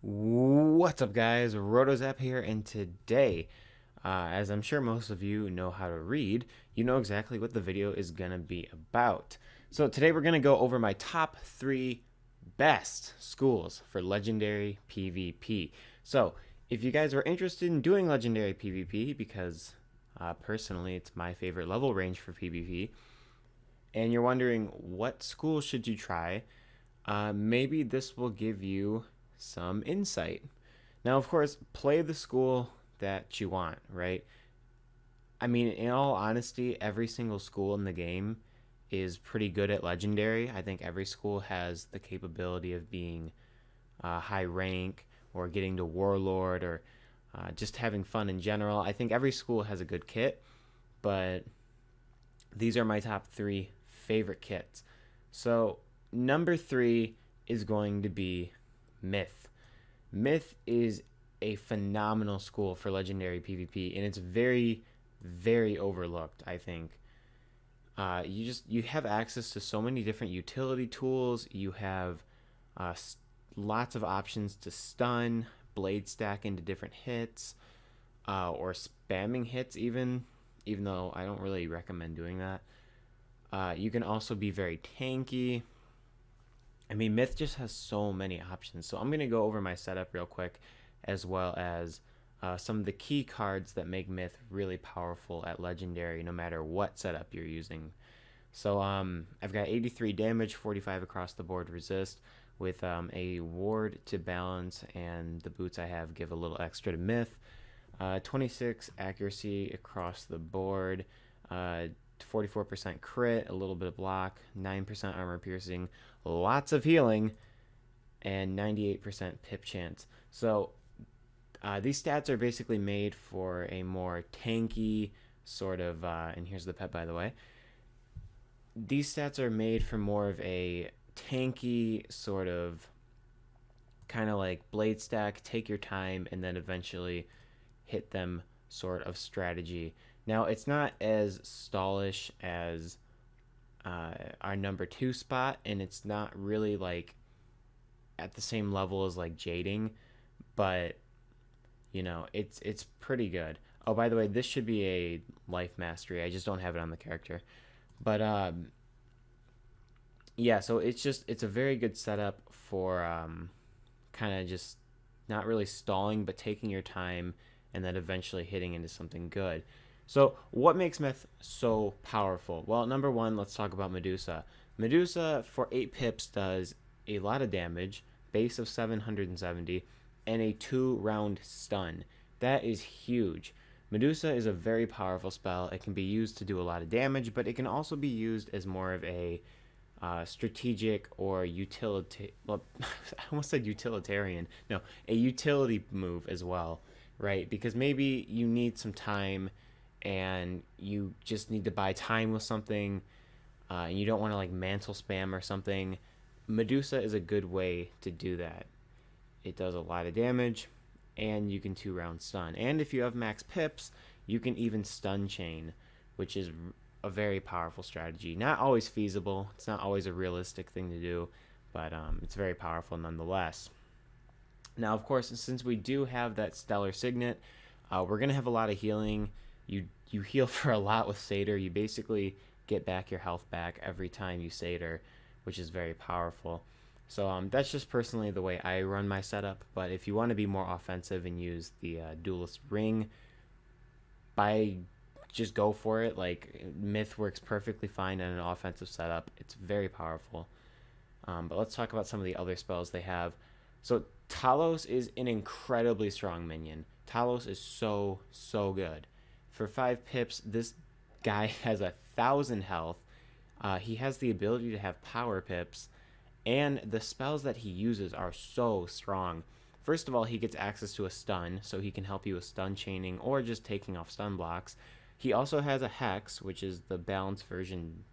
What's up, guys? RotoZap here, and today, as I'm sure most of you know how to read, you know exactly what the video is going to be about. So today we're going to go over my top 3 best schools for Legendary PvP. So if you guys are interested in doing Legendary PvP, because personally it's my favorite level range for PvP, and you're wondering what school should you try, maybe this will give you some insight. Now, of course, play the school that you want, right? I mean, in all honesty, every single school in the game is pretty good at Legendary. I think every school has the capability of being high rank or getting to Warlord or just having fun in general. I think every school has a good kit, but these are my top 3 favorite kits. So, number 3 is going to be Myth. Myth is a phenomenal school for Legendary PvP, and it's very, very overlooked, I think. You have access to so many different utility tools. You have lots of options to stun, blade stack into different hits, or spamming hits even though I don't really recommend doing that. You can also be very tanky. I mean, Myth just has so many options. So I'm going to go over my setup real quick, as well as some of the key cards that make Myth really powerful at Legendary, no matter what setup you're using. So I've got 83 damage, 45 across the board resist, with a ward to balance, and the boots I have give a little extra to Myth. 26 accuracy across the board, 44% crit, a little bit of block, 9% armor piercing, lots of healing, and 98% pip chance. So these stats are basically made for a more tanky sort of, and here's the pet, by the way. These stats are made for more of a tanky sort of, kind of like blade stack, take your time, and then eventually hit them sort of strategy. Now, it's not as stallish as our number 2 spot, and it's not really like at the same level as like Jading, but you know, it's pretty good. Oh, by the way, this should be a life mastery. I just don't have it on the character. But yeah, so it's a very good setup for kind of just not really stalling, but taking your time and then eventually hitting into something good. So what makes Myth so powerful? Well, number 1, let's talk about Medusa. Medusa for 8 pips does a lot of damage, base of 770, and a 2-round stun. That is huge. Medusa is a very powerful spell. It can be used to do a lot of damage, but it can also be used as more of a strategic or utility. Well, I almost said utilitarian. No, a utility move as well, right? Because maybe you need some time and you just need to buy time with something, and you don't want to like mantle spam or something. Medusa is a good way to do that. It does a lot of damage, and you can 2-round stun. And if you have max pips, you can even stun chain, which is a very powerful strategy. Not always feasible. It's not always a realistic thing to do, but it's very powerful nonetheless. Now, of course, since we do have that stellar signet, we're gonna have a lot of healing. You heal for a lot with Satyr. You basically get back your health back every time you Satyr, which is very powerful. So that's just personally the way I run my setup. But if you want to be more offensive and use the Duelist Ring, just go for it. Like, Myth works perfectly fine in an offensive setup. It's very powerful. But let's talk about some of the other spells they have. So Talos is an incredibly strong minion. Talos is so good. For 5 pips, this guy has 1,000 health. He has the ability to have power pips, and the spells that he uses are so strong. First of all, he gets access to a stun, so he can help you with stun chaining or just taking off stun blocks. He also has a Hex, which is the balanced version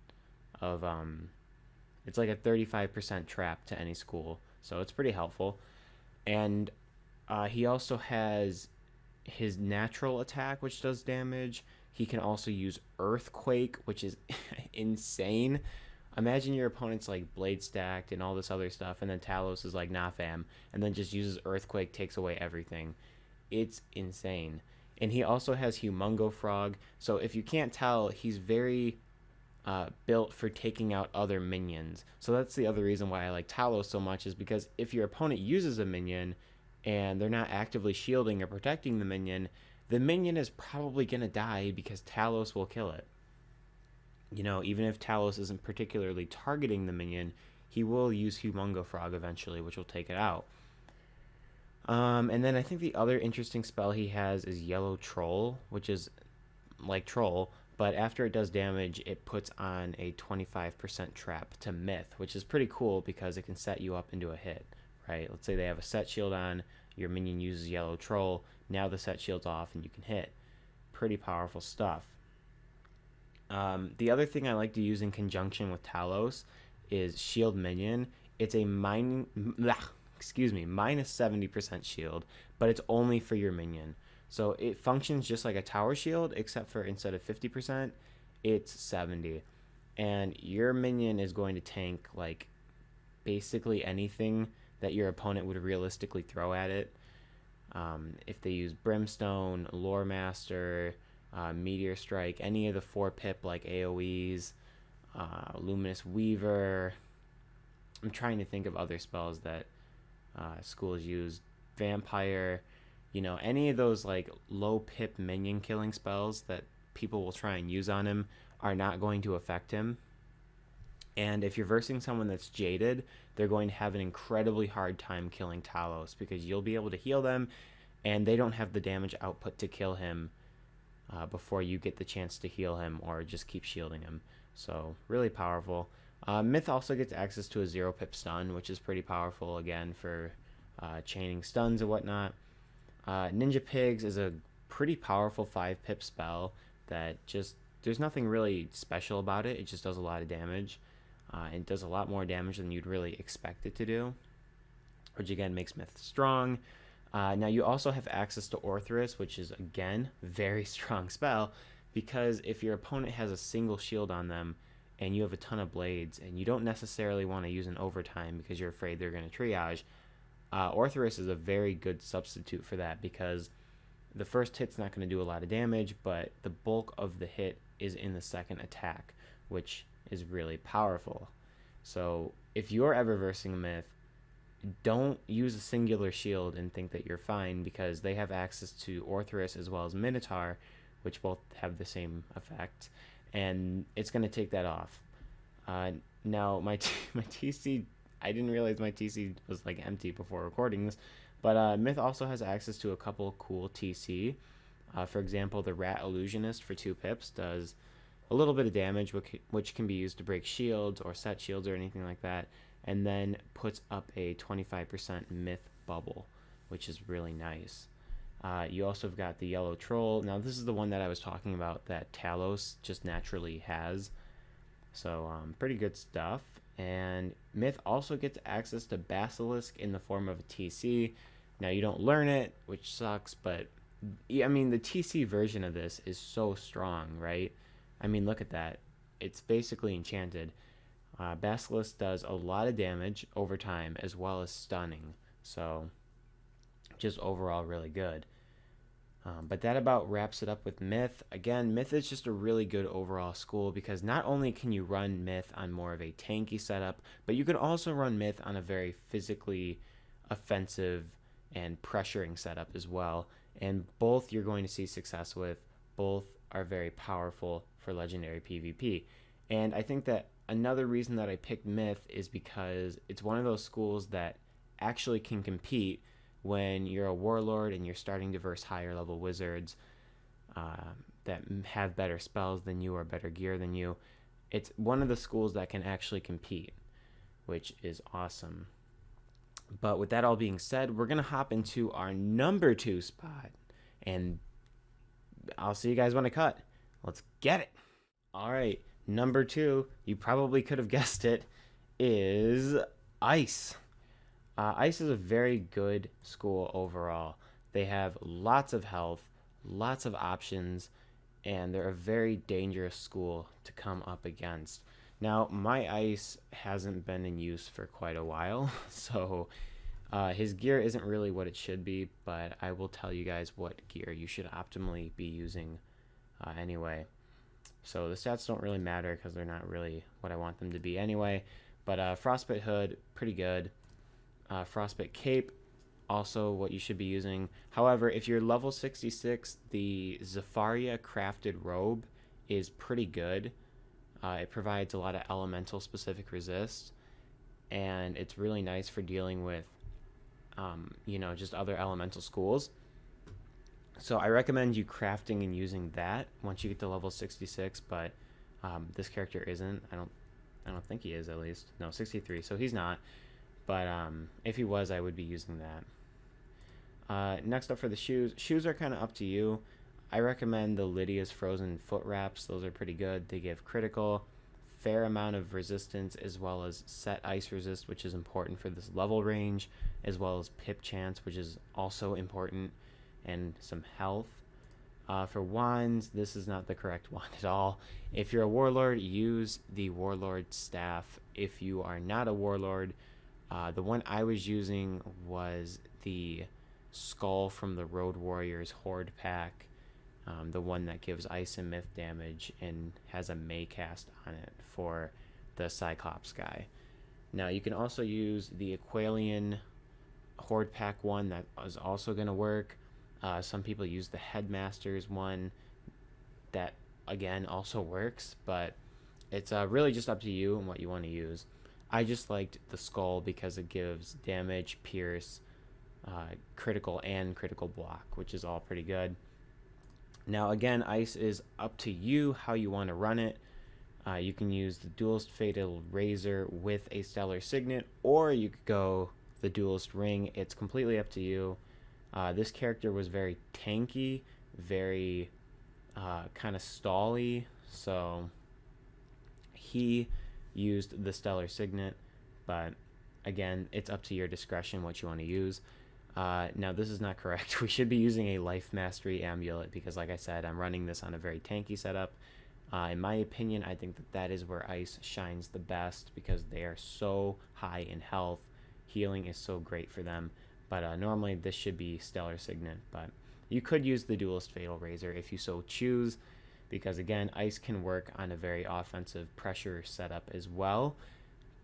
of, it's like a 35% trap to any school, so it's pretty helpful. And he also has his natural attack, which does damage. He can also use Earthquake, which is insane. Imagine your opponent's like blade stacked and all this other stuff, and then Talos is like nah fam, and then just uses Earthquake, takes away everything. It's insane. And he also has Humongo Frog, so if you can't tell, he's very built for taking out other minions. So that's the other reason why I like Talos so much, is because if your opponent uses a minion and they're not actively shielding or protecting the minion is probably going to die because Talos will kill it. You know, even if Talos isn't particularly targeting the minion, he will use Humongo Frog eventually, which will take it out. And then I think the other interesting spell he has is Yellow Troll, which is like Troll, but after it does damage, it puts on a 25% trap to Myth, which is pretty cool because it can set you up into a hit, right? Let's say they have a set shield on, your minion uses Yellow Troll, now the set shield's off and you can hit. Pretty powerful stuff. The other thing I like to use in conjunction with Talos is Shield Minion. It's a minus 70% shield, but it's only for your minion. So it functions just like a tower shield, except for instead of 50%, it's 70. And your minion is going to tank like basically anything that your opponent would realistically throw at it. If they use Brimstone, Lore Master, Meteor Strike, any of the 4-pip like AoEs, Luminous Weaver. I'm trying to think of other spells that schools use. Vampire, you know, any of those like low pip minion killing spells that people will try and use on him are not going to affect him. And if you're versing someone that's jaded, they're going to have an incredibly hard time killing Talos because you'll be able to heal them and they don't have the damage output to kill him before you get the chance to heal him or just keep shielding him. So really powerful. Myth also gets access to a 0-pip stun, which is pretty powerful again for chaining stuns and whatnot. Ninja Pigs is a pretty powerful 5-pip spell that just, there's nothing really special about it. It just does a lot of damage. It does a lot more damage than you'd really expect it to do, which again makes Myth strong. Now you also have access to Orthrus, which is again very strong spell, because if your opponent has a single shield on them and you have a ton of blades and you don't necessarily want to use an overtime because you're afraid they're going to triage, Orthrus is a very good substitute for that because the first hit's not going to do a lot of damage, but the bulk of the hit is in the second attack, which is really powerful. So if you're ever versing a Myth, don't use a singular shield and think that you're fine, because they have access to Orthrus as well as Minotaur, which both have the same effect, and it's going to take that off. Now my TC, I didn't realize my TC was like empty before recording this, but Myth also has access to a couple cool TC. For example, the Rat Illusionist for 2 pips does a little bit of damage, which can be used to break shields or set shields or anything like that, and then puts up a 25% Myth bubble, which is really nice. You also have got the Yellow Troll. Now this is the one that I was talking about that Talos just naturally has. So pretty good stuff. And Myth also gets access to Basilisk in the form of a TC. Now you don't learn it, which sucks, but I mean the TC version of this is so strong, right? I mean, look at that. It's basically enchanted. Basilisk does a lot of damage over time as well as stunning. So just overall really good. But that about wraps it up with Myth. Again, Myth is just a really good overall school because not only can you run Myth on more of a tanky setup, but you can also run Myth on a very physically offensive and pressuring setup as well. And both you're going to see success with. Both are very powerful for legendary PvP. And I think that another reason that I picked Myth is because it's one of those schools that actually can compete when you're a warlord and you're starting to verse higher level wizards that have better spells than you or better gear than you. It's one of the schools that can actually compete, which is awesome. But with that all being said, we're going to hop into our number 2 spot, and I'll see you guys when I cut. Let's get it. All right, number 2, you probably could have guessed it, is Ice. Ice is a very good school overall. They have lots of health, lots of options, and they're a very dangerous school to come up against. Now, my ice hasn't been in use for quite a while, so his gear isn't really what it should be, but I will tell you guys what gear you should optimally be using anyway. So the stats don't really matter because they're not really what I want them to be anyway. But Frostbite Hood, pretty good. Frostbite Cape, also what you should be using. However, if you're level 66, the Zafaria Crafted Robe is pretty good. It provides a lot of elemental specific resist, and it's really nice for dealing with, just other elemental schools. So I recommend you crafting and using that once you get to level 66, but this character isn't. I don't think he is, at least. No, 63, so he's not. But if he was, I would be using that. Next up for the shoes. Shoes are kind of up to you. I recommend the Lydia's Frozen Foot Wraps. Those are pretty good. They give critical, fair amount of resistance, as well as set ice resist, which is important for this level range, as well as pip chance, which is also important, and some health. For wands, this is not the correct wand at all. If you're a warlord, use the warlord staff. If you are not a warlord, the one I was using was the skull from the Road Warriors Horde pack, the one that gives ice and myth damage and has a May cast on it for the Cyclops guy. Now you can also use the Aqualian Horde pack one, that is also going to work. Some people use the Headmaster's one, that again also works, but it's really just up to you and what you want to use. I just liked the skull because it gives damage, pierce, critical, and critical block, which is all pretty good. Now again, ice is up to you how you want to run it. You can use the Duelist Fatal Razor with a Stellar Signet, or you could go the Duelist Ring. It's completely up to you. This character was very tanky, very kind of stally, so he used the Stellar Signet, but again, it's up to your discretion what you want to use. Now this is not correct. We should be using a Life Mastery Amulet because, like I said, I'm running this on a very tanky setup. In my opinion, I think that is where ice shines the best because they are so high in health. Healing is so great for them. But normally this should be Stellar Signet, but you could use the Duelist Fatal Razor if you so choose, because again, ice can work on a very offensive pressure setup as well.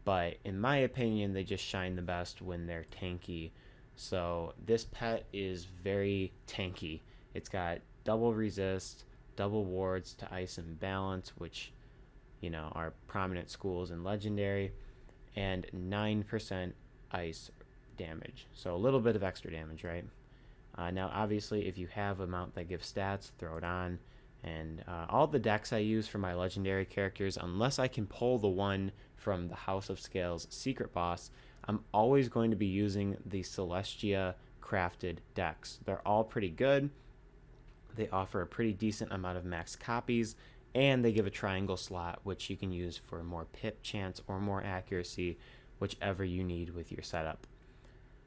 But in my opinion, they just shine the best when they're tanky. So this pet is very tanky. It's got double resist, double wards to ice and balance, which are prominent schools in legendary, and 9% ice damage, so a little bit of extra damage, right? Now obviously if you have a mount that gives stats, throw it on. And all the decks I use for my legendary characters, unless I can pull the one from the House of Scales secret boss, I'm always going to be using the Celestia crafted decks. They're all pretty good. They offer a pretty decent amount of max copies, and they give a triangle slot, which you can use for more pip chance or more accuracy, whichever you need with your setup.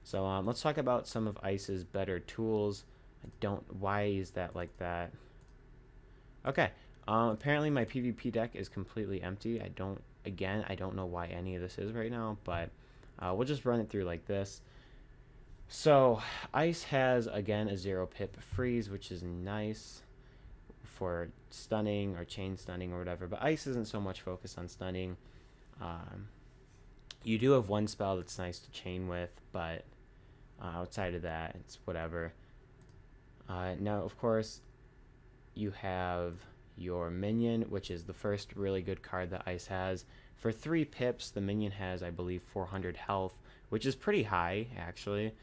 So let's talk about some of Ice's better tools. Why is that like that? Okay, apparently my PvP deck is completely empty. I don't know why any of this is right now, but we'll just run it through like this. So Ice has, again, a 0 pip freeze, which is nice for stunning or chain stunning or whatever, but Ice isn't so much focused on stunning. You do have one spell that's nice to chain with, but outside of that, it's whatever. Now, of course, you have your minion, which is the first really good card that Ice has. For 3 pips, the minion has, I believe, 400 health, which is pretty high, actually.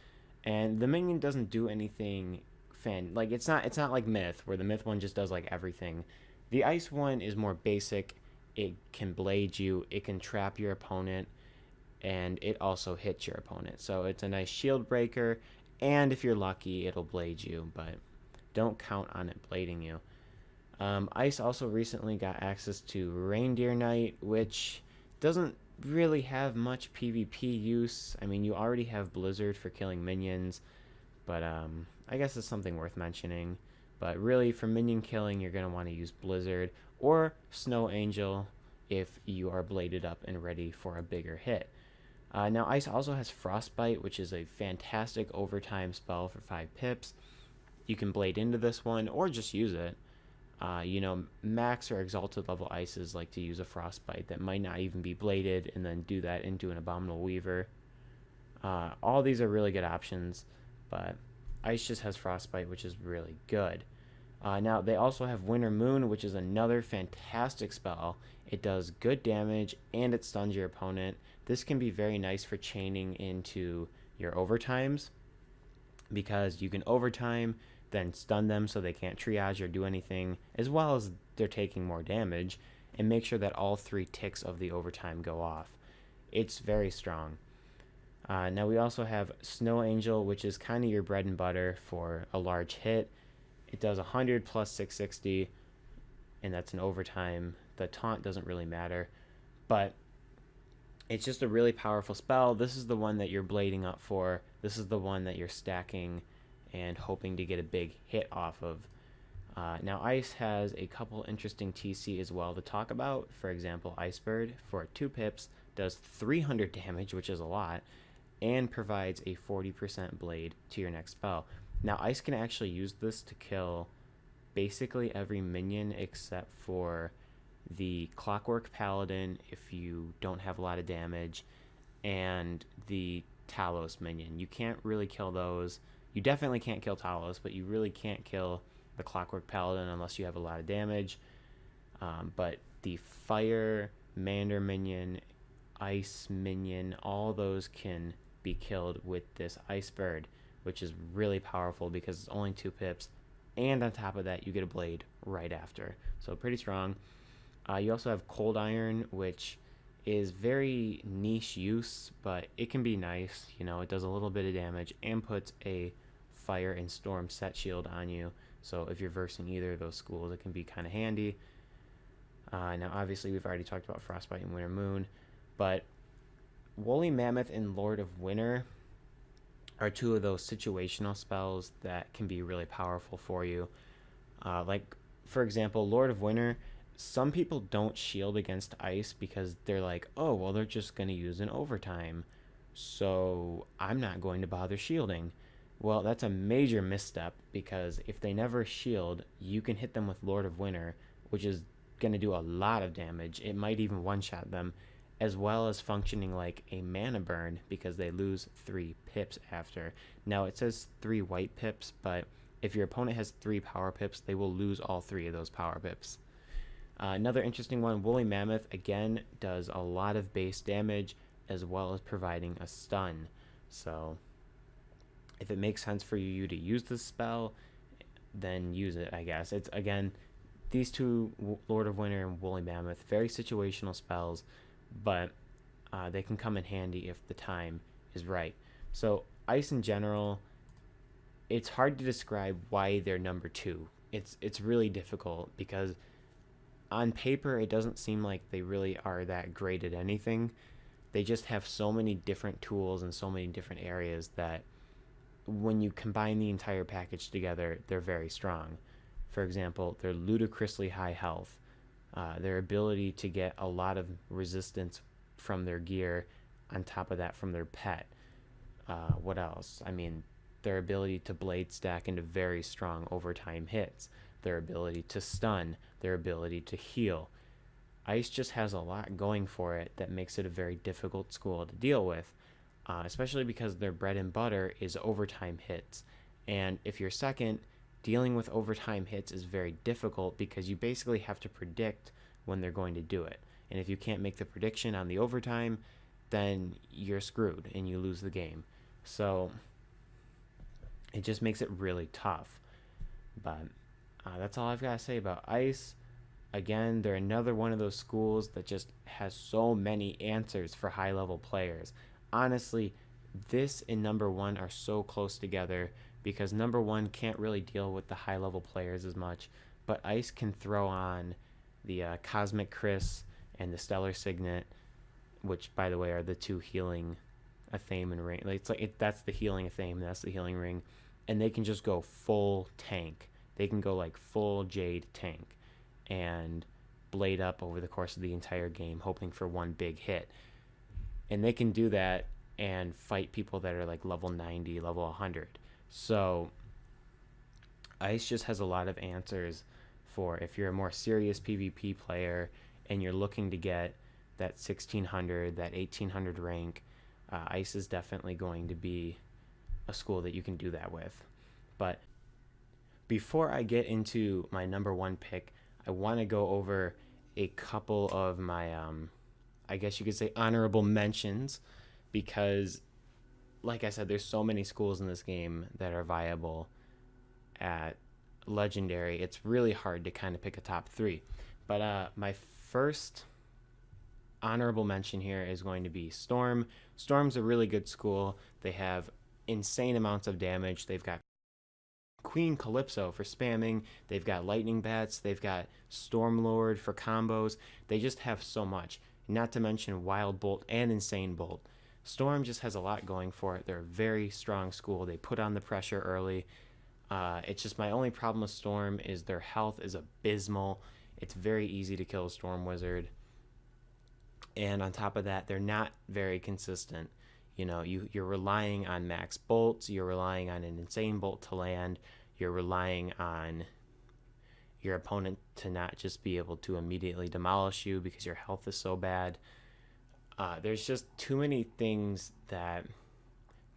And the minion doesn't do anything like it's not like Myth, where the Myth one just does like everything. The Ice one is more basic. It can blade you, it can trap your opponent, and it also hits your opponent. So it's a nice shield breaker, and if you're lucky, it'll blade you, but don't count on it blading you. Ice also recently got access to Reindeer Knight, which doesn't really have much PvP use. I mean, you already have Blizzard for killing minions, but I guess it's something worth mentioning. But really, for minion killing, you're going to want to use Blizzard or Snow Angel if you are bladed up and ready for a bigger hit. Now, Ice also has Frostbite, which is a fantastic overtime spell for 5 pips. You can blade into this one or just use it. Max or exalted level Ices like to use a Frostbite that might not even be bladed and then do that into an Abominable Weaver. All these are really good options, but Ice just has Frostbite, which is really good. Now, they also have Winter Moon, which is another fantastic spell. It does good damage and it stuns your opponent. This can be very nice for chaining into your overtimes because you can overtime, then stun them so they can't triage or do anything, as well as they're taking more damage, and make sure that all 3 ticks of the overtime go off. It's very strong. Now we also have Snow Angel, which is kind of your bread and butter for a large hit. It does 100 plus 660, and that's an overtime. The taunt doesn't really matter, but it's just a really powerful spell. This is the one that you're blading up for. This is the one that you're stacking and hoping to get a big hit off of. Now, Ice has a couple interesting TC as well to talk about. For example, Icebird for 2 pips does 300 damage, which is a lot, and provides a 40% blade to your next spell. Now, Ice can actually use this to kill basically every minion except for the Clockwork Paladin if you don't have a lot of damage, and the Talos minion. You can't really kill those. You definitely can't kill Talos, but you really can't kill the Clockwork Paladin unless you have a lot of damage. But the Fire, Mander minion, Ice minion, all those can be killed with this Icebird, which is really powerful because it's only 2 pips, and on top of that you get a blade right after, so pretty strong. You also have Cold Iron, which is very niche use, but it can be nice. It does a little bit of damage and puts a Fire and Storm set shield on you, so if you're versing either of those schools, it can be kind of handy. Now obviously we've already talked about Frostbite and Winter Moon, but Woolly Mammoth and Lord of Winter are 2 of those situational spells that can be really powerful for you. Like, for example, Lord of Winter, some people don't shield against Ice because they're like, oh, well, they're just going to use an overtime, so I'm not going to bother shielding. Well, that's a major misstep, because if they never shield, you can hit them with Lord of Winter, which is going to do a lot of damage. It might even one-shot them, as well as functioning like a mana burn because they lose 3 pips after. Now, it says 3 white pips, but if your opponent has 3 power pips, they will lose all 3 of those power pips. Another interesting one, Woolly Mammoth, again, does a lot of base damage as well as providing a stun. So if it makes sense for you to use this spell, then use it, I guess. It's, again, these 2, Lord of Winter and Woolly Mammoth, very situational spells, but they can come in handy if the time is right. So Ice in general, it's hard to describe why they're number 2. It's really difficult because on paper it doesn't seem like they really are that great at anything. They just have so many different tools and so many different areas that when you combine the entire package together, they're very strong. For example, they're ludicrously high health. Their ability to get a lot of resistance from their gear, on top of that from their pet. What else? I mean, their ability to blade stack into very strong overtime hits, their ability to stun, their ability to heal. Ice just has a lot going for it that makes it a very difficult school to deal with, especially because their bread and butter is overtime hits. And if you're second, dealing with overtime hits is very difficult because you basically have to predict when they're going to do it. And if you can't make the prediction on the overtime, then you're screwed and you lose the game. So it just makes it really tough. But that's all I've got to say about Ice. Again, they're another one of those schools that just has so many answers for high-level players. Honestly, this and number 1 are so close together because number 1 can't really deal with the high-level players as much, but Ice can throw on the Cosmic Chris and the Stellar Signet, which, by the way, are the 2 healing Athame and Ring. That's the healing Athame, that's the healing Ring, and they can just go full tank. They can go like full Jade tank, and blade up over the course of the entire game, hoping for one big hit. And they can do that and fight people that are like level 90, level 100. So Ice just has a lot of answers for if you're a more serious PvP player and you're looking to get that 1600, that 1800 rank. Ice is definitely going to be a school that you can do that with. But before I get into my number one pick, I want to go over a couple of my, I guess you could say, honorable mentions, because, like I said, there's so many schools in this game that are viable at Legendary. It's really hard to kind of pick a top three. But my first honorable mention here is going to be Storm. Storm's a really good school. They have insane amounts of damage. They've got Queen Calypso for spamming. They've got Lightning Bats. They've got Stormlord for combos. They just have so much. Not to mention Wild Bolt and Insane Bolt. Storm just has a lot going for it. They're a very strong school. They put on the pressure early. It's just my only problem with Storm is their health is abysmal. It's very easy to kill a Storm Wizard. And on top of that, they're not very consistent. You know, you're relying on max bolts. You're relying on an insane bolt to land. You're relying on your opponent to not just be able to immediately demolish you because your health is so bad. There's just too many things that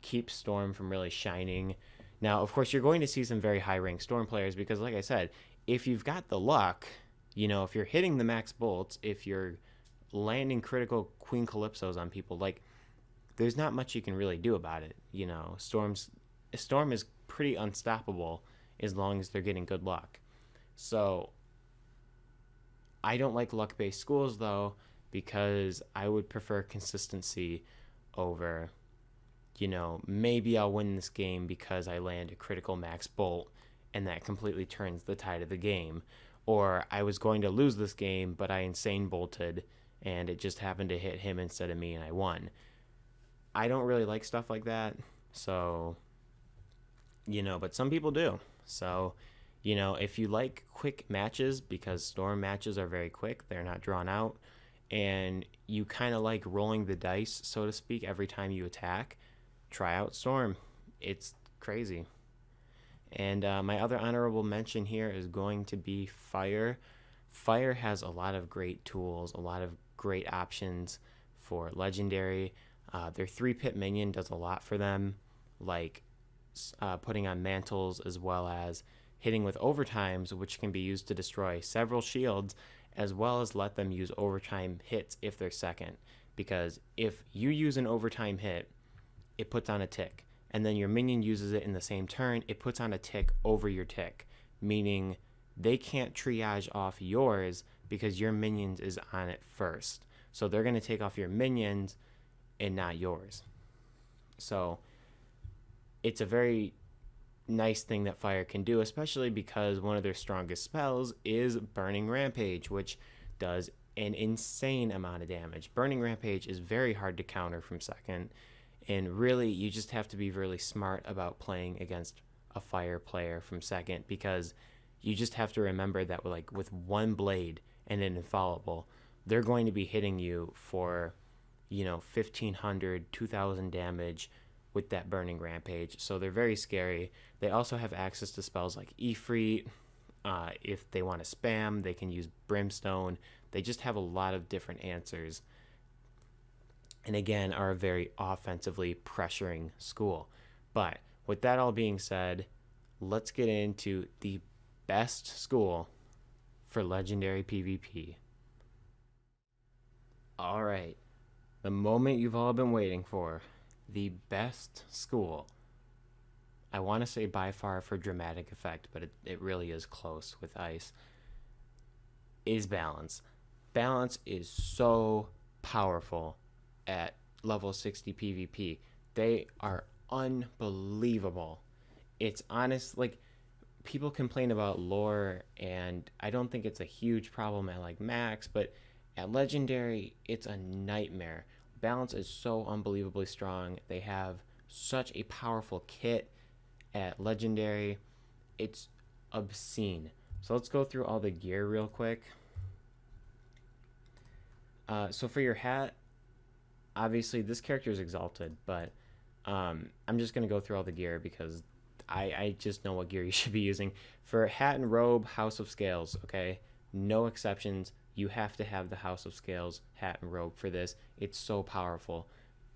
keep Storm from really shining. Now, of course, you're going to see some very high-ranked Storm players because, like I said, if you've got the luck, you know, if you're hitting the max bolts, if you're landing critical Queen Calypsos on people, like, there's not much you can really do about it. You know, Storm is pretty unstoppable as long as they're getting good luck. So I don't like luck-based schools, though, because I would prefer consistency over, you know, maybe I'll win this game because I land a critical max bolt and that completely turns the tide of the game. Or I was going to lose this game, but I insane bolted and it just happened to hit him instead of me and I won. I don't really like stuff like that. So, you know, but some people do. So, you know, if you like quick matches, because Storm matches are very quick, they're not drawn out, and you kind of like rolling the dice, so to speak, every time you attack, try out Storm. It's crazy. And my other honorable mention here is going to be Fire. Fire has a lot of great tools, a lot of great options for Legendary. Their 3-pit minion does a lot for them, like putting on mantles as well as hitting with overtimes, which can be used to destroy several shields, as well as let them use overtime hits if they're second. Because if you use an overtime hit, it puts on a tick, and then your minion uses it in the same turn, it puts on a tick over your tick, meaning they can't triage off yours because your minions is on it first. So they're going to take off your minions and not yours. So it's a very nice thing that Fire can do, especially because one of their strongest spells is Burning Rampage, which does an insane amount of damage. Burning Rampage is very hard to counter from second, and really you just have to be really smart about playing against a Fire player from second, because you just have to remember that with one blade and an infallible, they're going to be hitting you for, you know, 1500, 2000 damage with that Burning Rampage. So they're very scary. They also have access to spells like Ifrit. If they want to spam, they can use Brimstone. They just have a lot of different answers. And again, are a very offensively pressuring school. But with that all being said, let's get into the best school for Legendary PvP. All right, the moment you've all been waiting for. The best school, I want to say by far for dramatic effect, but it really is close with Ice, is Balance. Balance is so powerful at level 60 PvP. They are unbelievable. It's honest, like, people complain about lore, and I don't think it's a huge problem at like max, but at Legendary, it's a nightmare. Balance is so unbelievably strong. They have such a powerful kit at Legendary. It's obscene. So let's go through all the gear real quick. So for your hat, obviously this character is exalted, but I'm just gonna go through all the gear because I just know what gear you should be using. For hat and robe, House of Scales, okay? No exceptions. You have to have the House of Scales hat and robe for this. It's so powerful.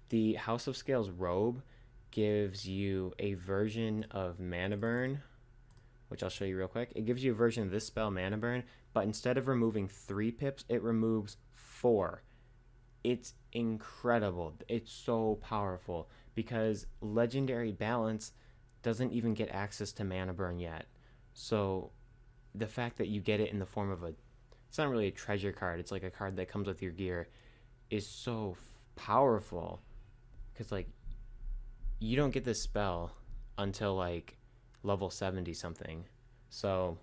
The House of Scales robe gives you a version of Mana Burn, which I'll show you real quick. It gives you a version of this spell, Mana Burn, but instead of removing 3 pips, it removes 4. It's incredible. It's so powerful because Legendary Balance doesn't even get access to Mana Burn yet. So the fact that you get it in the form of it's not really a treasure card, it's like a card that comes with your gear, is so powerful. Because, like, you don't get this spell until, like, level 70 something. So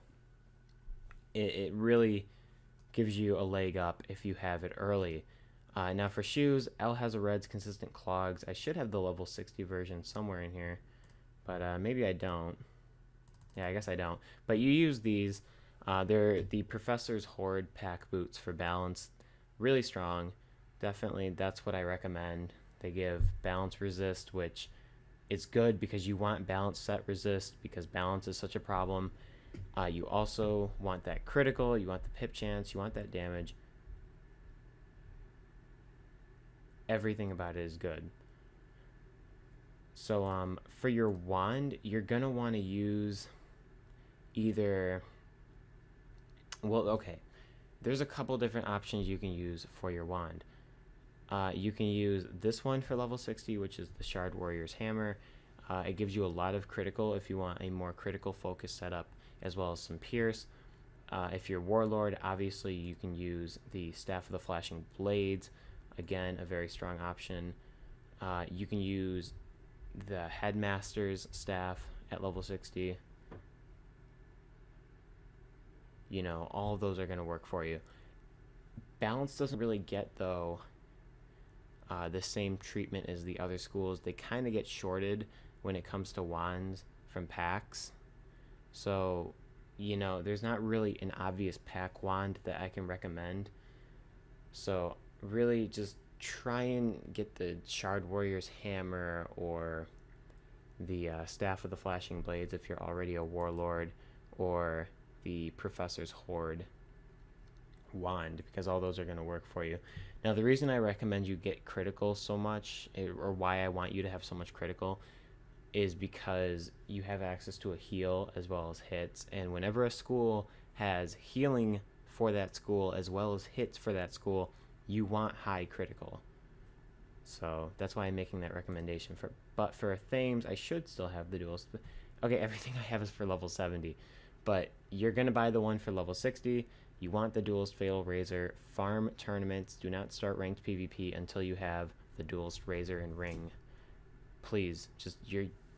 it really gives you a leg up if you have it early. Now for shoes, L has a Red's consistent clogs. I should have the level 60 version somewhere in here, but maybe I don't. Yeah, I guess I don't. But you use these. They're the Professor's Horde pack boots for balance. Really strong. Definitely, that's what I recommend. They give balance resist, which it's good because you want balance set resist because balance is such a problem. You also want that critical, you want the pip chance, you want that damage. Everything about it is good. So for your wand, you're gonna want to use either, well, okay, there's a couple different options you can use for your wand. You can use this one for level 60, which is the Shard Warrior's Hammer. It gives you a lot of critical if you want a more critical focus setup, as well as some pierce. If you're Warlord, obviously you can use the Staff of the Flashing Blades. Again, a very strong option. You can use the Headmaster's Staff at level 60. You know, all of those are going to work for you. Balance doesn't really get, though, the same treatment as the other schools. They kind of get shorted when it comes to wands from packs. So, you know, there's not really an obvious pack wand that I can recommend. So, really just try and get the Shard Warrior's Hammer or the Staff of the Flashing Blades if you're already a Warlord, or the Professor's Horde wand, because all those are going to work for you. Now, the reason I recommend you get critical so much, or why I want you to have so much critical, is because you have access to a heal as well as hits, and whenever a school has healing for that school as well as hits for that school, you want high critical. So that's why I'm making that recommendation. But for Thames, I should still have the duels. Okay, everything I have is for level 70, but you're going to buy the one for level 60. You want the Duelist Fatal Razor. Farm tournaments. Do not start ranked PvP until you have the Duelist Razor and Ring. Please, just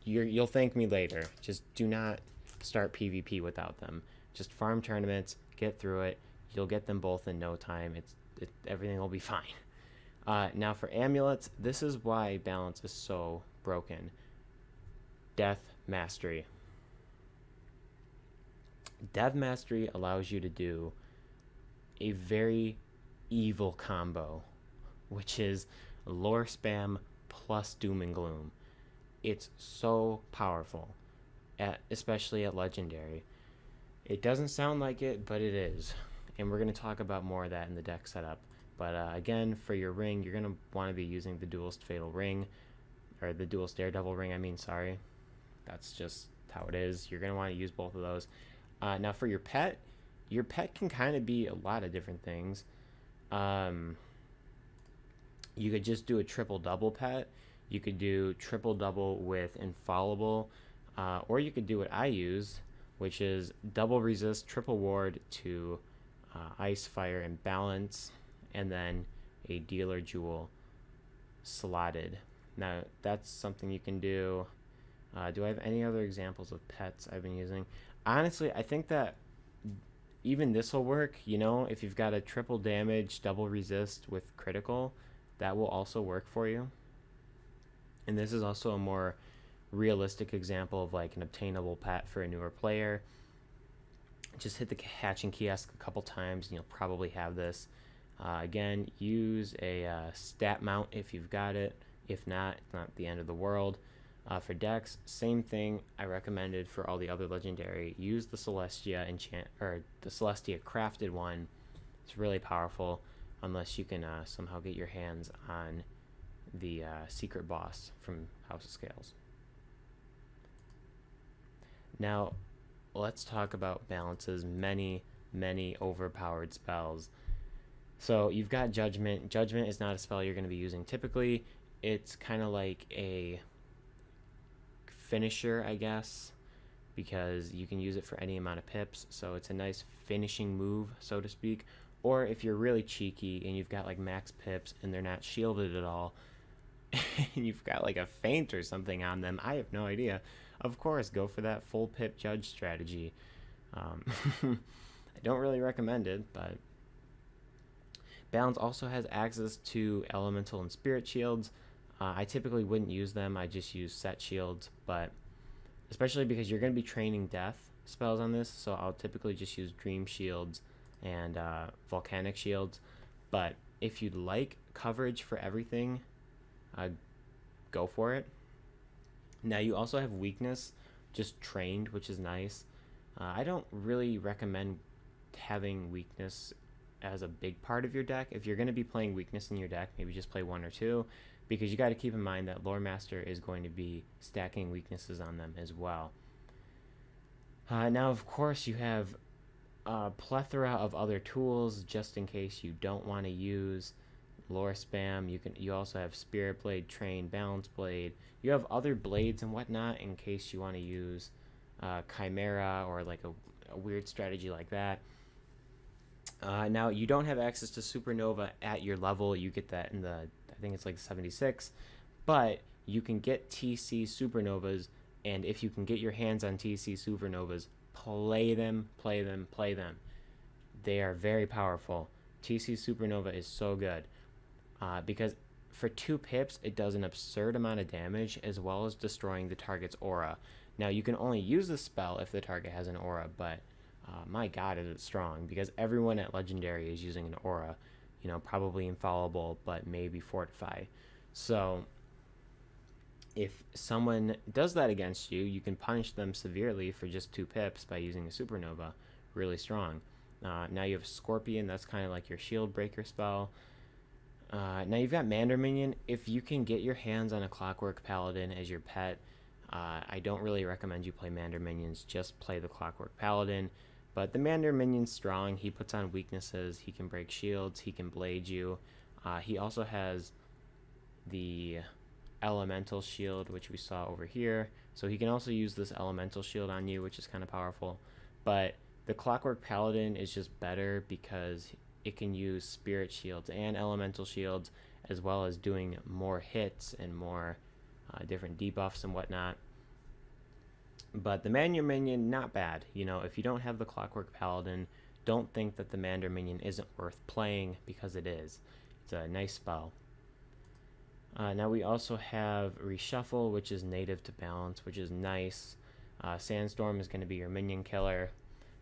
you'll thank me later. Just do not start PvP without them. Just farm tournaments, get through it. You'll get them both in no time. Everything will be fine. Now for amulets, this is why balance is so broken. Death Mastery. Death Mastery allows you to do a very evil combo, which is lore spam plus doom and gloom. It's so powerful, especially at legendary. It doesn't sound like it, but it is, and we're going to talk about more of that in the deck setup. But again, for your ring, you're going to want to be using the Duelist Fatal Ring, or the Duelist Daredevil Ring, I mean, sorry. That's just how it is. You're going to want to use both of those. Now for your pet can kind of be a lot of different things. You could just do a triple-double pet. You could do triple-double with Infallible, or you could do what I use, which is double resist, triple ward to ice, fire, and balance, and then a dealer jewel slotted. Now that's something you can do. Do I have any other examples of pets I've been using? Honestly, I think that even this will work. You know, if you've got a triple damage, double resist with critical, that will also work for you. And this is also a more realistic example of like an obtainable pet for a newer player. Just hit the hatching kiosk a couple times and you'll probably have this. Again, use a stat mount if you've got it. If not, it's not the end of the world. For decks, same thing I recommended for all the other legendary. Use the Celestia enchant or the Celestia crafted one. It's really powerful, unless you can somehow get your hands on the secret boss from House of Scales. Now, let's talk about Balance's many overpowered spells. So you've got Judgment. Judgment is not a spell you're going to be using typically. It's kind of like a finisher, I guess, because you can use it for any amount of pips. So it's a nice finishing move, so to speak. Or if you're really cheeky and you've got like max pips and they're not shielded at all, and you've got like a feint or something on them, I have no idea. Of course, go for that full pip judge strategy. I don't really recommend it, but Balance also has access to elemental and spirit shields. I typically wouldn't use them. I just use set shields, but especially because you're going to be training death spells on this, so I'll typically just use dream shields and volcanic shields. But if you'd like coverage for everything, go for it. Now you also have weakness, just trained, which is nice. I don't really recommend having weakness as a big part of your deck. If you're going to be playing weakness in your deck, maybe just play one or two, because you got to keep in mind that Lore Master is going to be stacking weaknesses on them as well. Now, of course, you have a plethora of other tools just in case you don't want to use Lore Spam. You also have Spirit Blade, Train, Balance Blade. You have other blades and whatnot in case you want to use Chimera or like a weird strategy like that. Now, you don't have access to Supernova at your level. You get that in the, I think it's like 76. But you can get TC Supernovas, and if you can get your hands on TC Supernovas, play them. They are very powerful. TC Supernova is so good because for 2 pips, it does an absurd amount of damage as well as destroying the target's aura. Now, you can only use the spell if the target has an aura, but my god, is it strong, because everyone at Legendary is using an aura. You know, probably infallible, but maybe Fortify. So if someone does that against you, you can punish them severely for just 2 pips by using a Supernova. Really strong. Now you have Scorpion, that's kind of like your shield breaker spell. Now you've got Mander Minion. If you can get your hands on a Clockwork Paladin as your pet, I don't really recommend you play Mander Minions, just play the Clockwork Paladin. But the Mander Minion's strong. He puts on weaknesses. He can break shields. He can blade you. He also has the Elemental Shield, which we saw over here. So he can also use this Elemental Shield on you, which is kind of powerful. But the Clockwork Paladin is just better because it can use Spirit Shields and Elemental Shields, as well as doing more hits and more different debuffs and whatnot. But the Mander Minion, not bad. You know, if you don't have the Clockwork Paladin, don't think that the Mander Minion isn't worth playing, because it is. It's a nice spell. Now we also have Reshuffle, which is native to Balance, which is nice. Sandstorm is going to be your minion killer.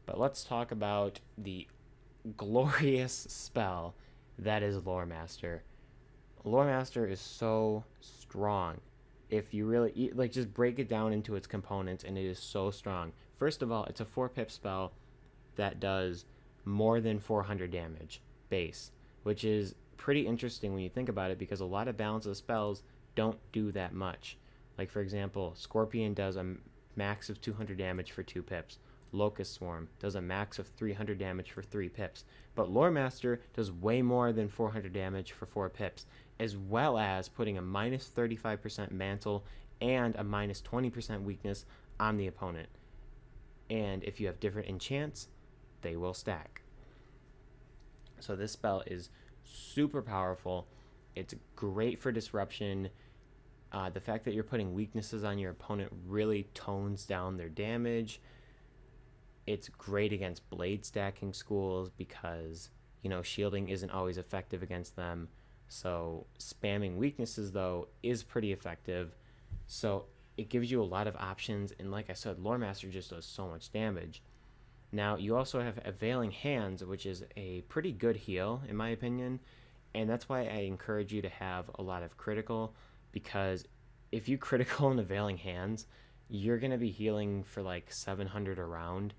But let's talk about the glorious spell that is Lore Master. Lore Master is so strong. If you really just break it down into its components, and it is so strong. First of all, it's a 4-pip spell that does more than 400 damage base, which is pretty interesting when you think about it, because a lot of Balance of spells don't do that much. Like, for example, Scorpion does a max of 200 damage for 2 pips. Locust Swarm does a max of 300 damage for 3 pips. But Lore Master does way more than 400 damage for 4 pips, as well as putting a minus 35% mantle and a minus 20% weakness on the opponent. And if you have different enchants, they will stack. So this spell is super powerful. It's great for disruption. The fact that you're putting weaknesses on your opponent really tones down their damage. It's great against blade stacking schools because, you know, shielding isn't always effective against them. So spamming weaknesses, though, is pretty effective. So it gives you a lot of options. And like I said, Lore Master just does so much damage. Now, you also have Availing Hands, which is a pretty good heal, in my opinion, and that's why I encourage you to have a lot of critical, because if you critical in Availing Hands, you're going to be healing for like 700 around,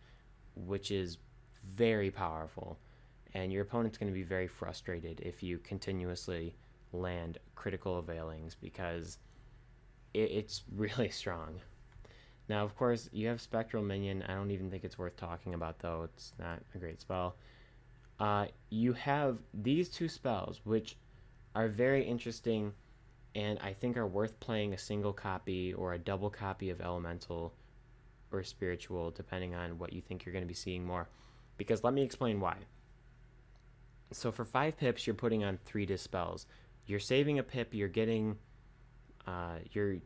which is very powerful, and your opponent's going to be very frustrated if you continuously land critical availings because it's really strong. Now, of course, you have Spectral Minion. I don't even think it's worth talking about, though. It's not a great spell. You have these two spells, which are very interesting and I think are worth playing a single copy or a double copy of Elemental or Spiritual, depending on what you think you're going to be seeing more. Because let me explain why. So for 5 pips, you're putting on 3 Dispels. You're saving a pip, you're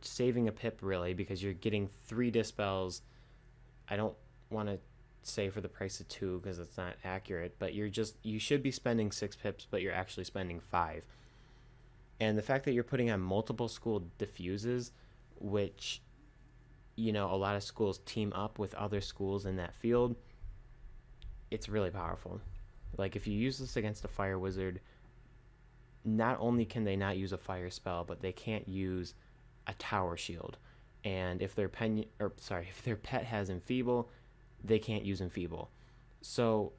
saving a pip really because you're getting 3 Dispels. I don't want to say for the price of 2 because it's not accurate, but you should be spending 6 pips, but you're actually spending 5. And the fact that you're putting on multiple school diffuses, which, you know, a lot of schools team up with other schools in that field, it's really powerful. Like, if you use this against a fire wizard, not only can they not use a fire spell, but they can't use a tower shield. And if their pet has enfeeble, they can't use enfeeble. So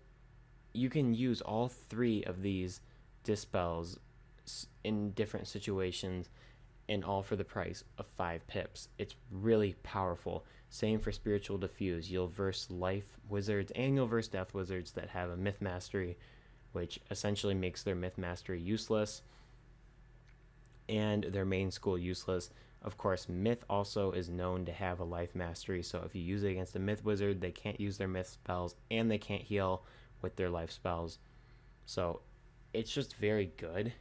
you can use all 3 of these dispels in different situations, and all for the price of 5 pips. It's really powerful. Same for Spiritual Diffuse. You'll verse life wizards and you'll verse death wizards that have a myth mastery, which essentially makes their myth mastery useless and their main school useless. Of course, myth also is known to have a life mastery, so if you use it against a myth wizard, they can't use their myth spells and they can't heal with their life spells. So it's just very good.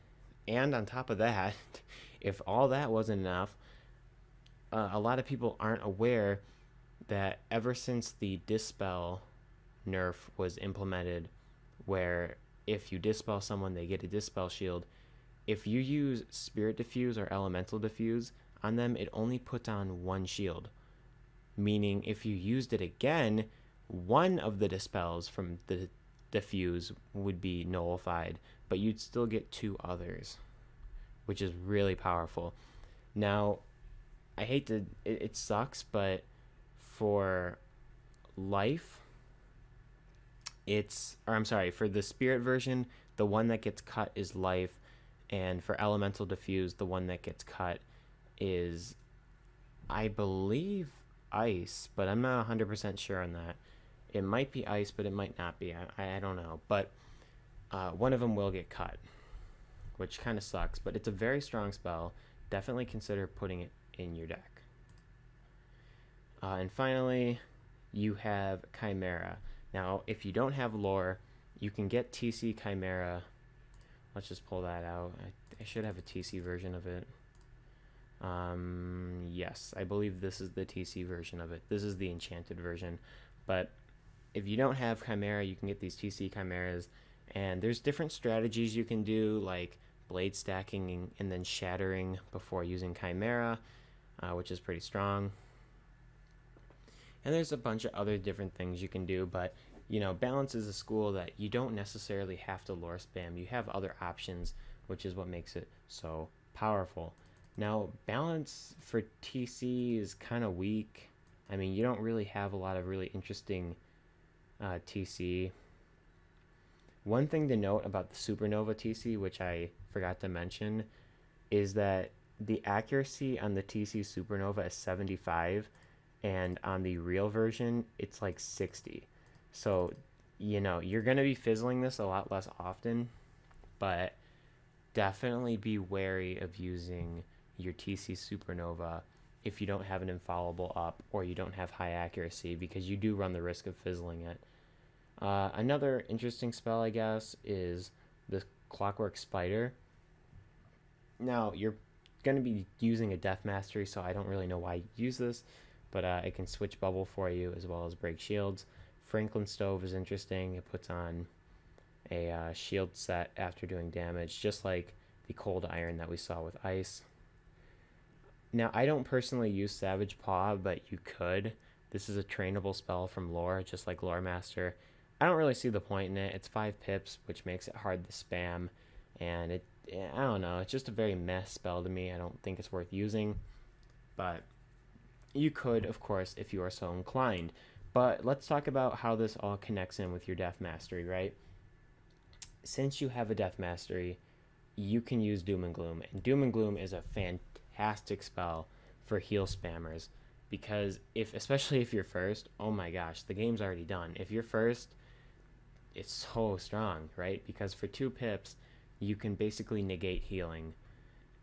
And on top of that, if all that wasn't enough, a lot of people aren't aware that ever since the Dispel nerf was implemented, where if you Dispel someone, they get a Dispel shield, if you use Spirit Diffuse or Elemental Diffuse on them, it only puts on 1 shield. Meaning if you used it again, one of the Dispels from the Diffuse would be nullified, but you'd still get 2 others, which is really powerful. Now, I hate to, it sucks, but for life, for the spirit version, the one that gets cut is life, and for Elemental Diffuse, the one that gets cut is, I believe, ice, but I'm not 100% sure on that. It might be ice, but it might not be. I don't know. But one of them will get cut, which kind of sucks. But it's a very strong spell. Definitely consider putting it in your deck. And finally, you have Chimera. Now, if you don't have lore, you can get TC Chimera. Let's just pull that out. I should have a TC version of it. Yes, I believe this is the TC version of it. This is the enchanted version. But if you don't have Chimera, you can get these TC Chimeras. And there's different strategies you can do, like blade stacking and then shattering before using Chimera, which is pretty strong. And there's a bunch of other different things you can do, but you know, Balance is a school that you don't necessarily have to lore spam. You have other options, which is what makes it so powerful. Now, Balance for TC is kind of weak. I mean, you don't really have a lot of really interesting TC. One thing to note about the Supernova TC, which I forgot to mention, is that the accuracy on the TC Supernova is 75, and on the real version, it's like 60. So, you know, you're going to be fizzling this a lot less often, but definitely be wary of using your TC Supernova if you don't have an infallible up or you don't have high accuracy, because you do run the risk of fizzling it. Another interesting spell, I guess, is the Clockwork Spider. Now, you're going to be using a Death Mastery, so I don't really know why you use this, but it can switch Bubble for you as well as break shields. Franklin Stove is interesting. It puts on a shield set after doing damage, just like the Cold Iron that we saw with Ice. Now, I don't personally use Savage Paw, but you could. This is a trainable spell from lore, just like Lore Master. I don't really see the point in it. It's 5 pips, which makes it hard to spam, and I don't know, it's just a very meh spell to me. I don't think it's worth using, but you could, of course, if you are so inclined. But let's talk about how this all connects in with your Death Mastery, right? Since you have a Death Mastery, you can use Doom and Gloom, and Doom and Gloom is a fantastic spell for heal spammers, because especially if you're first, oh my gosh, the game's already done. If you're first, it's so strong, right? Because for 2 pips, you can basically negate healing.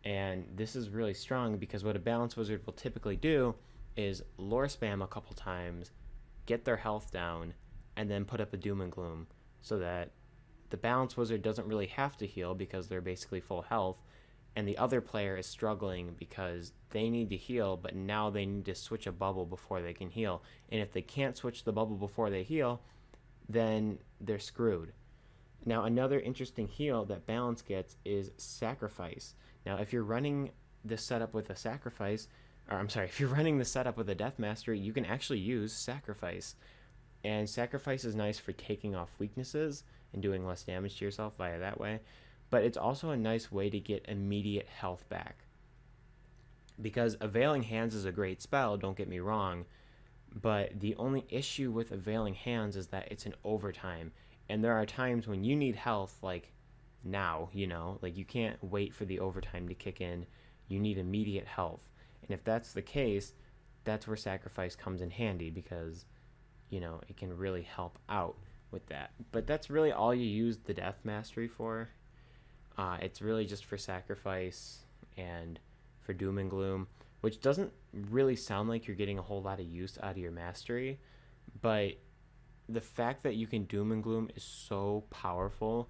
And this is really strong because what a Balance Wizard will typically do is lore spam a couple times, get their health down, and then put up a Doom and Gloom so that the Balance Wizard doesn't really have to heal because they're basically full health, and the other player is struggling because they need to heal, but now they need to switch a bubble before they can heal. And if they can't switch the bubble before they heal, then they're screwed. Now, another interesting heal that Balance gets is Sacrifice. Now, if you're running this setup with a Sacrifice, or I'm sorry, if you're running the setup with a Death Mastery, you can actually use Sacrifice. And Sacrifice is nice for taking off weaknesses and doing less damage to yourself via that way. But it's also a nice way to get immediate health back. Because Availing Hands is a great spell, don't get me wrong, but the only issue with Availing Hands is that it's an overtime. And there are times when you need health, like now, like you can't wait for the overtime to kick in. You need immediate health. And if that's the case, that's where Sacrifice comes in handy because, it can really help out with that. But that's really all you use the Death Mastery for. It's really just for Sacrifice and for Doom and Gloom, which doesn't really sound like you're getting a whole lot of use out of your Mastery, but the fact that you can Doom and Gloom is so powerful,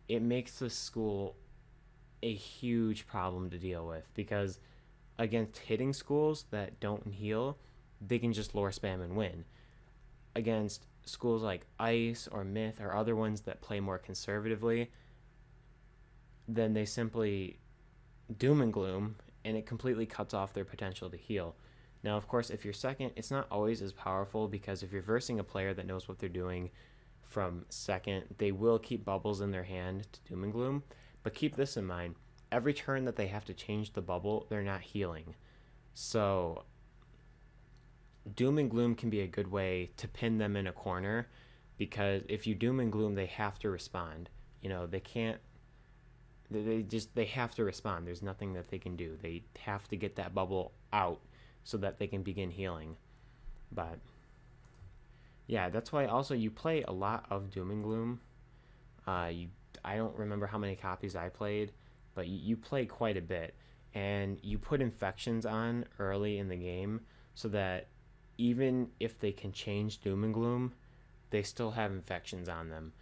it makes the school a huge problem to deal with, because against hitting schools that don't heal, they can just lore spam and win. Against schools like Ice or Myth or other ones that play more conservatively, then they simply Doom and Gloom, and it completely cuts off their potential to heal. Now, of course, if you're second, it's not always as powerful, because if you're versing a player that knows what they're doing from second, they will keep bubbles in their hand to Doom and Gloom. But keep this in mind, every turn that they have to change the bubble, they're not healing. So Doom and Gloom can be a good way to pin them in a corner, because if you Doom and Gloom, they have to respond. They can't, they have to respond. There's nothing that they can do. They have to get that bubble out so that they can begin healing. But yeah, that's why also you play a lot of Doom and Gloom. I don't remember how many copies I played, but you play quite a bit, and you put infections on early in the game so that even if they can change Doom and Gloom, they still have infections on them.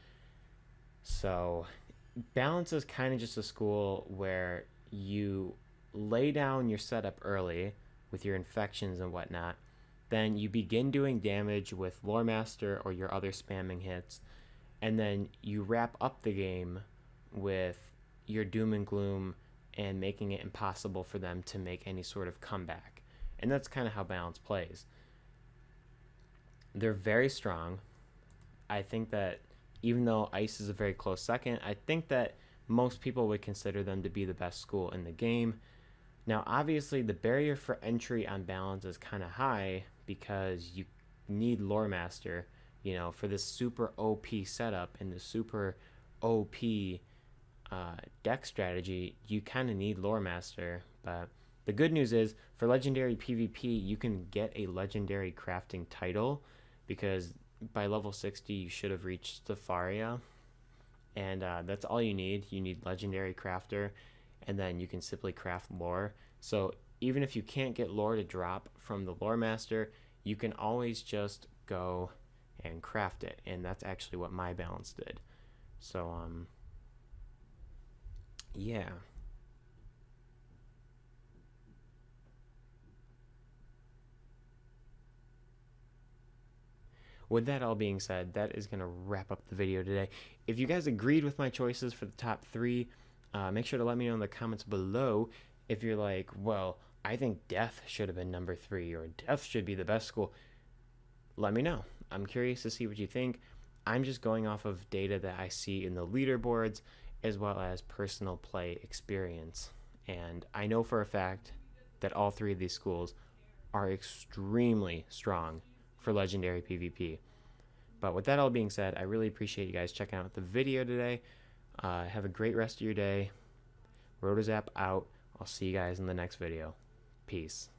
So Balance is kind of just a school where you lay down your setup early with your infections and whatnot, then you begin doing damage with Lore Master or your other spamming hits, and then you wrap up the game with your Doom and Gloom and making it impossible for them to make any sort of comeback. And that's kind of how Balance plays. They're very strong. I think that even though Ice is a very close second, I think that most people would consider them to be the best school in the game. Now, obviously, the barrier for entry on Balance is kind of high because you need Lore Master, for this super OP setup and the super OP deck strategy. You kind of need Lore Master. But the good news is, for Legendary PvP, you can get a Legendary Crafting title, because by level 60, you should have reached Safaria. And that's all you need. You need Legendary Crafter, and then you can simply craft lore. So even if you can't get lore to drop from the Lore Master, you can always just go and craft it. And that's actually what my Balance did. So, yeah. With that all being said, that is going to wrap up the video today. If you guys agreed with my choices for the top 3, make sure to let me know in the comments below. If you're like, well, I think Death should have been number 3, or Death should be the best school. Let me know. I'm curious to see what you think. I'm just going off of data that I see in the leaderboards as well as personal play experience. And I know for a fact that all 3 of these schools are extremely strong for legendary PvP. But with that all being said, I really appreciate you guys checking out the video today. Have a great rest of your day. RotoZap out. I'll see you guys in the next video. Peace.